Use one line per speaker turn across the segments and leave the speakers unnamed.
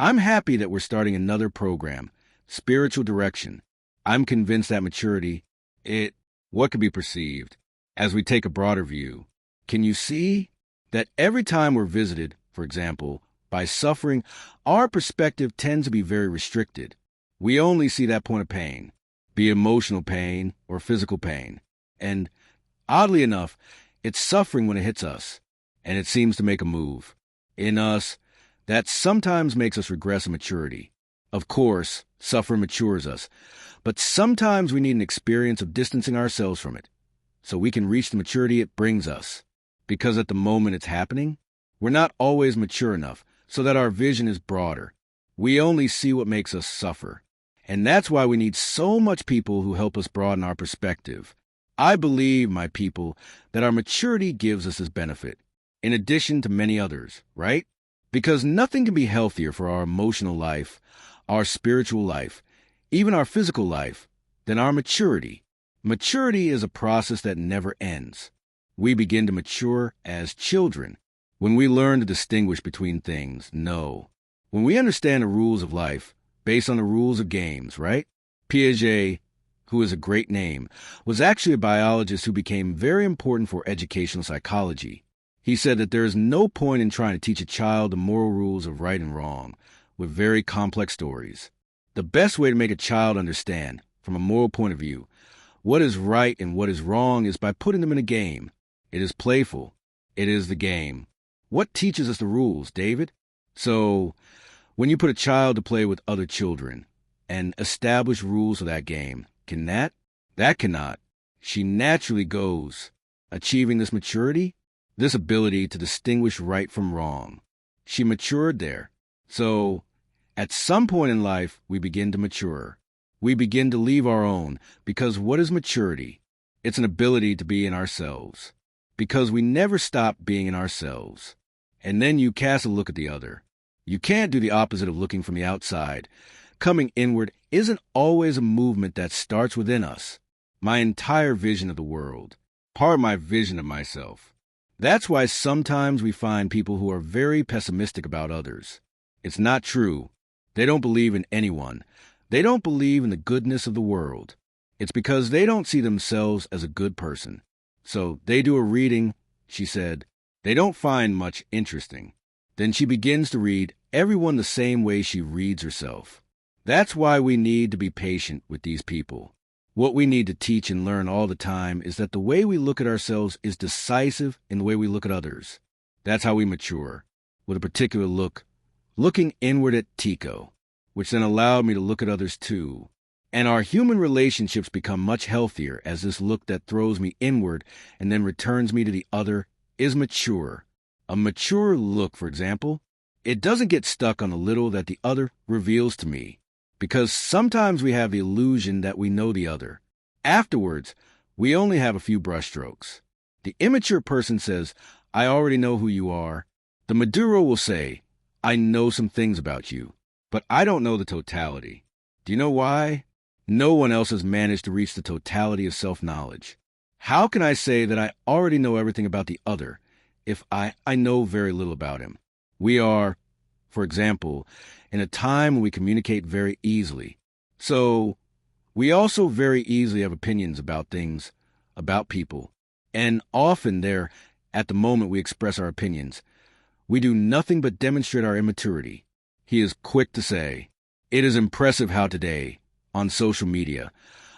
I'm happy that we're starting another program, Spiritual Direction. I'm convinced that maturity, what could be perceived as we take a broader view. Can you see that every time we're visited, for example, by suffering, our perspective tends to be very restricted. We only see that point of pain, be it emotional pain or physical pain. And oddly enough, it's suffering when it hits us, and it seems to make a move in us that sometimes makes us regress in maturity. Of course, suffering matures us, but sometimes we need an experience of distancing ourselves from it so we can reach the maturity it brings us. Because at the moment it's happening, we're not always mature enough so that our vision is broader. We only see what makes us suffer. And that's why we need so much people who help us broaden our perspective. I believe, my people, that our maturity gives us this benefit, in addition to many others, right? Because nothing can be healthier for our emotional life, our spiritual life, even our physical life, than our maturity. Maturity is a process that never ends. We begin to mature as children when we learn to distinguish between things, when we understand the rules of life based on the rules of games, right? Piaget, who is a great name, was actually a biologist who became very important for educational psychology. He said that there is no point in trying to teach a child the moral rules of right and wrong with very complex stories. The best way to make a child understand, from a moral point of view, what is right and what is wrong is by putting them in a game. It is playful. It is the game. What teaches us the rules, David? So, when you put a child to play with other children and establish rules of that game, can that? That cannot. She naturally goes, achieving this maturity, this ability to distinguish right from wrong. She matured there. So, at some point in life, we begin to mature. We begin to leave our own, because what is maturity? It's an ability to be in ourselves. Because we never stop being in ourselves. And then you cast a look at the other. You can't do the opposite of looking from the outside. Coming inward isn't always a movement that starts within us. My entire vision of the world, part of my vision of myself. That's why sometimes we find people who are very pessimistic about others. It's not true. They don't believe in anyone. They don't believe in the goodness of the world. It's because they don't see themselves as a good person. So they do a reading, she said. They don't find much interesting. Then she begins to read everyone the same way she reads herself. That's why we need to be patient with these people. What we need to teach and learn all the time is that the way we look at ourselves is decisive in the way we look at others. That's how we mature, with a particular look, looking inward at Tico, which then allowed me to look at others too. And our human relationships become much healthier as this look that throws me inward and then returns me to the other is mature. A mature look, for example, it doesn't get stuck on the little that the other reveals to me, because sometimes we have the illusion that we know the other. Afterwards, we only have a few brushstrokes. The immature person says, I already know who you are. The Maduro will say, I know some things about you, but I don't know the totality. Do you know why? No one else has managed to reach the totality of self-knowledge. How can I say that I already know everything about the other if I know very little about him? We are, for example, in a time when we communicate very easily. So, we also very easily have opinions about things, about people. And often there, at the moment we express our opinions, we do nothing but demonstrate our immaturity. He is quick to say, it is impressive how today, on social media,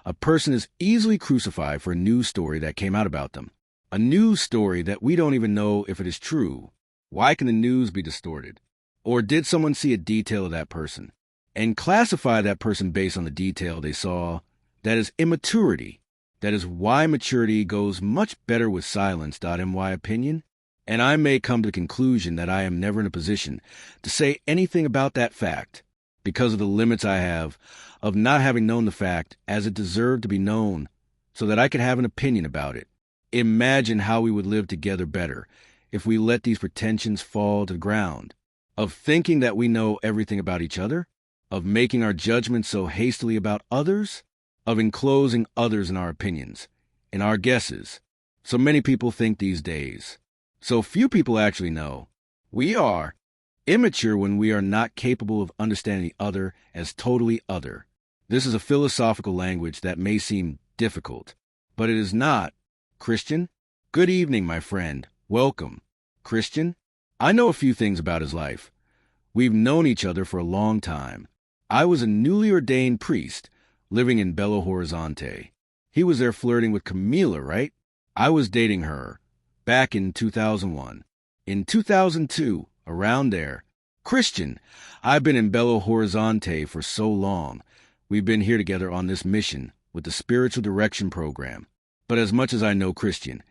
a person is easily crucified for a news story that came out about them. A news story that we don't even know if it is true. Why can the news be distorted? Or did someone see a detail of that person and classify that person based on the detail they saw? That is immaturity. That is why maturity goes much better with silence. My opinion. And I may come to the conclusion that I am never in a position to say anything about that fact because of the limits I have of not having known the fact as it deserved to be known so that I could have an opinion about it. Imagine how we would live together better if we let these pretensions fall to the ground, of thinking that we know everything about each other, of making our judgments so hastily about others, of enclosing others in our opinions, in our guesses. So many people think these days. So few people actually know. We are. Immature when we are not capable of understanding the other as totally other. This is a philosophical language that may seem difficult, but it is not. Christian? Good evening, my friend. Welcome. Christian? I know a few things about his life. We've known each other for a long time. I was a newly ordained priest living in Belo Horizonte. He was there flirting with Camila, right? I was dating her back in 2001. In 2002, around there. Christian, I've been in Belo Horizonte for so long. We've been here together on this mission with the Spiritual Direction Program. But as much as I know Christian,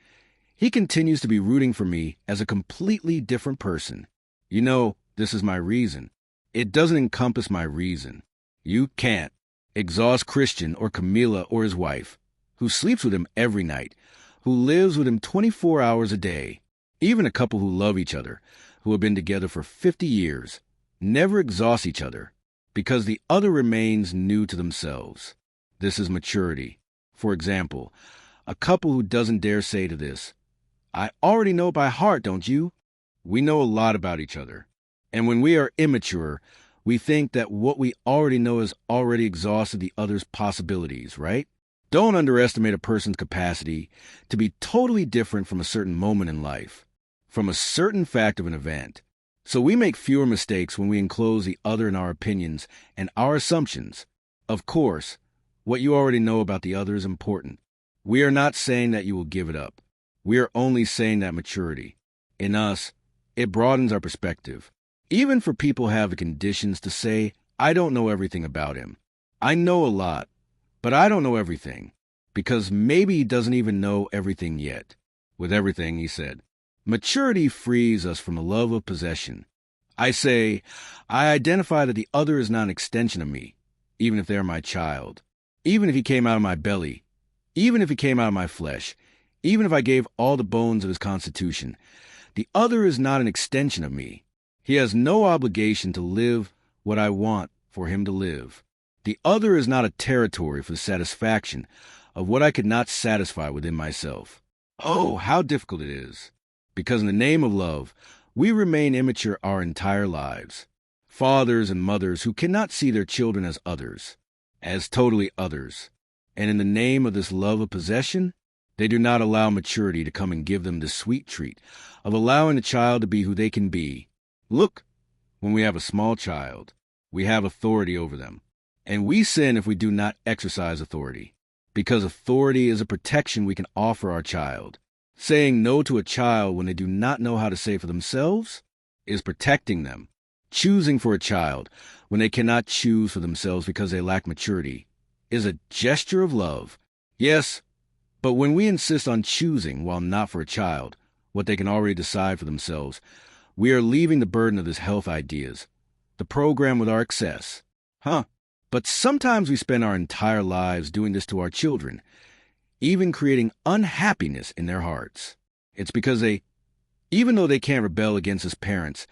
he continues to be rooting for me as a completely different person. You know, this is my reason. It doesn't encompass my reason. You can't exhaust Christian or Camila or his wife, who sleeps with him every night, who lives with him 24 hours a day. Even a couple who love each other, who have been together for 50 years, never exhaust each other because the other remains new to themselves. This is maturity. For example, a couple who doesn't dare say to this, I already know by heart, don't you? We know a lot about each other. And when we are immature, we think that what we already know has already exhausted the other's possibilities, right? Don't underestimate a person's capacity to be totally different from a certain moment in life, from a certain fact of an event. So we make fewer mistakes when we enclose the other in our opinions and our assumptions. Of course, what you already know about the other is important. We are not saying that you will give it up. We are only saying that maturity, in us, it broadens our perspective. Even for people who have the conditions to say, I don't know everything about him. I know a lot, but I don't know everything, because maybe he doesn't even know everything yet. With everything, he said, maturity frees us from the love of possession. I say, I identify that the other is not an extension of me, even if they're my child, even if he came out of my belly, even if he came out of my flesh, even if I gave all the bones of his constitution. The other is not an extension of me. He has no obligation to live what I want for him to live. The other is not a territory for the satisfaction of what I could not satisfy within myself. Oh, how difficult it is. Because in the name of love, we remain immature our entire lives. Fathers and mothers who cannot see their children as others, as totally others. And in the name of this love of possession, they do not allow maturity to come and give them the sweet treat of allowing the child to be who they can be. Look, when we have a small child, we have authority over them. And we sin if we do not exercise authority, because authority is a protection we can offer our child. Saying no to a child when they do not know how to say for themselves is protecting them. Choosing for a child when they cannot choose for themselves because they lack maturity is a gesture of love. Yes, but when we insist on choosing while not for a child what they can already decide for themselves, we are leaving the burden of this health ideas, the program with our excess. But sometimes we spend our entire lives doing this to our children, even creating unhappiness in their hearts. It's because they, even though they can't rebel against us parents,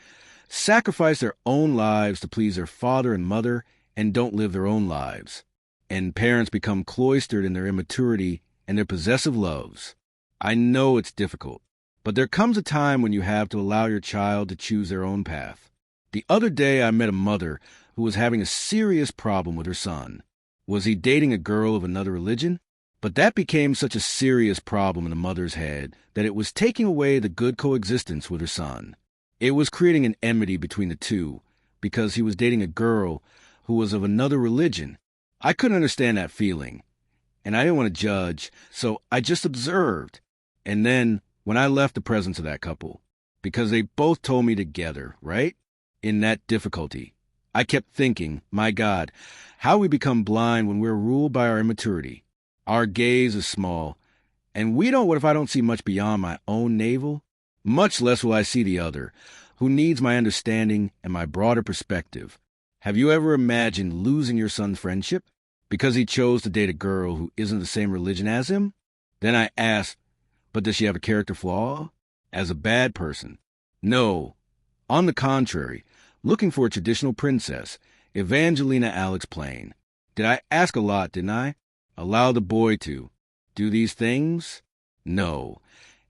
sacrifice their own lives to please their father and mother and don't live their own lives. And parents become cloistered in their immaturity and their possessive loves. I know it's difficult, but there comes a time when you have to allow your child to choose their own path. The other day I met a mother who was having a serious problem with her son. Was he dating a girl of another religion? But that became such a serious problem in the mother's head that it was taking away the good coexistence with her son. It was creating an enmity between the two because he was dating a girl who was of another religion. I couldn't understand that feeling, and I didn't want to judge, so I just observed. And then, when I left the presence of that couple, because they both told me together, right? In that difficulty, I kept thinking, my God, how we become blind when we're ruled by our immaturity. Our gaze is small, and what if I don't see much beyond my own navel? Much less will I see the other, who needs my understanding and my broader perspective. Have you ever imagined losing your son's friendship because he chose to date a girl who isn't the same religion as him? Then I asked, but does she have a character flaw? As a bad person? No. On the contrary, looking for a traditional princess, Evangelina Alex Plain. Did I ask a lot, didn't I? Allow the boy to do these things? No.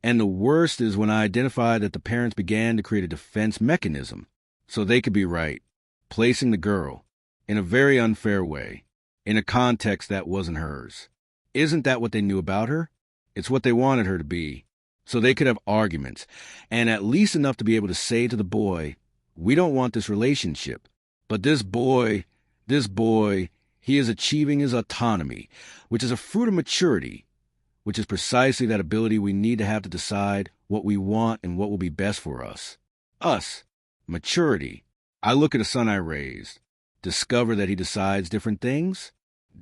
And the worst is when I identified that the parents began to create a defense mechanism. so they could be right, placing the girl in a very unfair way, in a context that wasn't hers. Isn't that what they knew about her? It's what they wanted her to be, so they could have arguments, and at least enough to be able to say to the boy, we don't want this relationship, but this boy, he is achieving his autonomy, which is a fruit of maturity, which is precisely that ability we need to have to decide what we want and what will be best for us. Us. Maturity. I look at a son I raised, discover that he decides different things,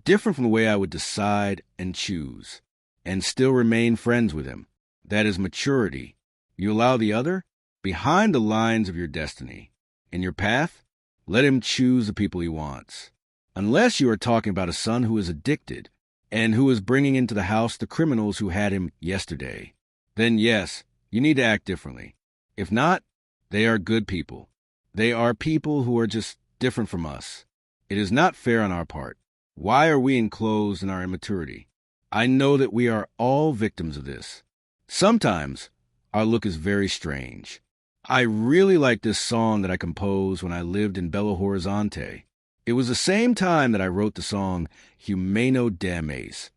different from the way I would decide and choose, and still remain friends with him. That is maturity. You allow the other behind the lines of your destiny. In your path, let him choose the people he wants. Unless you are talking about a son who is addicted and who is bringing into the house the criminals who had him yesterday, then yes, you need to act differently. If not, they are good people. They are people who are just different from us. It is not fair on our part. Why are we enclosed in our immaturity? I know that we are all victims of this. Sometimes our look is very strange. I really like this song that I composed when I lived in Belo Horizonte. It was the same time that I wrote the song Humano Dames,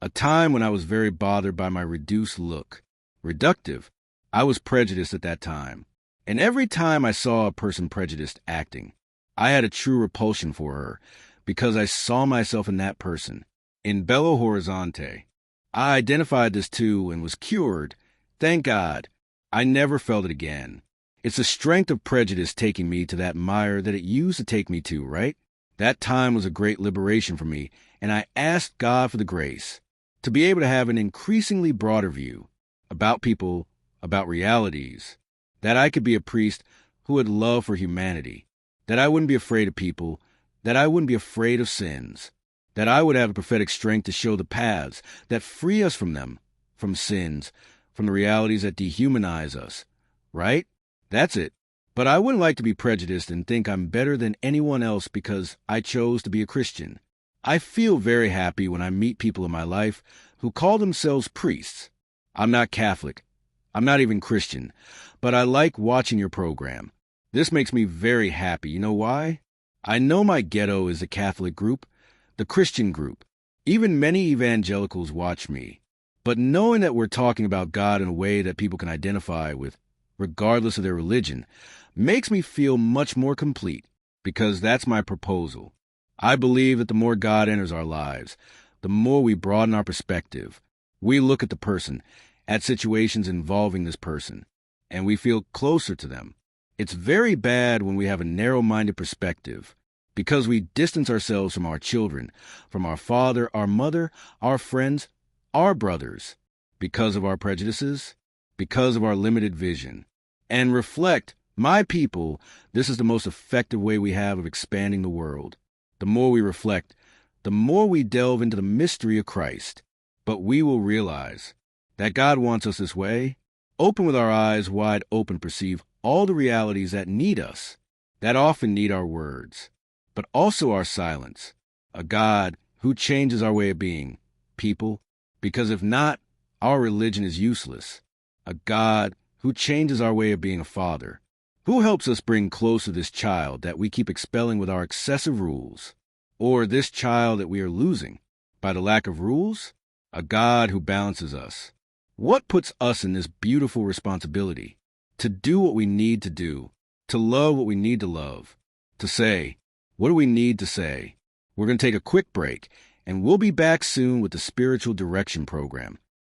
a time when I was very bothered by my reduced look. Reductive. I was prejudiced at that time. And every time I saw a person prejudiced acting, I had a true repulsion for her because I saw myself in that person. In Belo Horizonte, I identified this too and was cured. Thank God. I never felt it again. It's the strength of prejudice taking me to that mire that it used to take me to, right? That time was a great liberation for me, and I asked God for the grace to be able to have an increasingly broader view about people, about realities, that I could be a priest who had love for humanity, that I wouldn't be afraid of people, that I wouldn't be afraid of sins, that I would have the prophetic strength to show the paths that free us from them, from sins, from the realities that dehumanize us, right? That's it. But I wouldn't like to be prejudiced and think I'm better than anyone else because I chose to be a Christian. I feel very happy when I meet people in my life who call themselves priests. I'm not Catholic. I'm not even Christian. But I like watching your program. This makes me very happy. You know why? I know my ghetto is the Catholic group, the Christian group. Even many evangelicals watch me. But knowing that we're talking about God in a way that people can identify with, regardless of their religion, makes me feel much more complete, because that's my proposal. I believe that the more God enters our lives, the more we broaden our perspective. We look at the person, at situations involving this person, and we feel closer to them. It's very bad when we have a narrow-minded perspective, because we distance ourselves from our children, from our father, our mother, our friends, our brothers, because of our prejudices, because of our limited vision. And reflect, my people, this is the most effective way we have of expanding the world. The more we reflect, the more we delve into the mystery of Christ. But we will realize that God wants us this way, open with our eyes wide open, perceive all the realities that need us, that often need our words, but also our silence. A God who changes our way of being, people, because if not, our religion is useless. A God who changes our way of being a father, who helps us bring closer this child that we keep expelling with our excessive rules, or this child that we are losing by the lack of rules. A God who balances us. What puts us in this beautiful responsibility to do what we need to do, to love what we need to love, to say what do we need to say. We're going to take a quick break, and we'll be back soon with the Spiritual Direction program.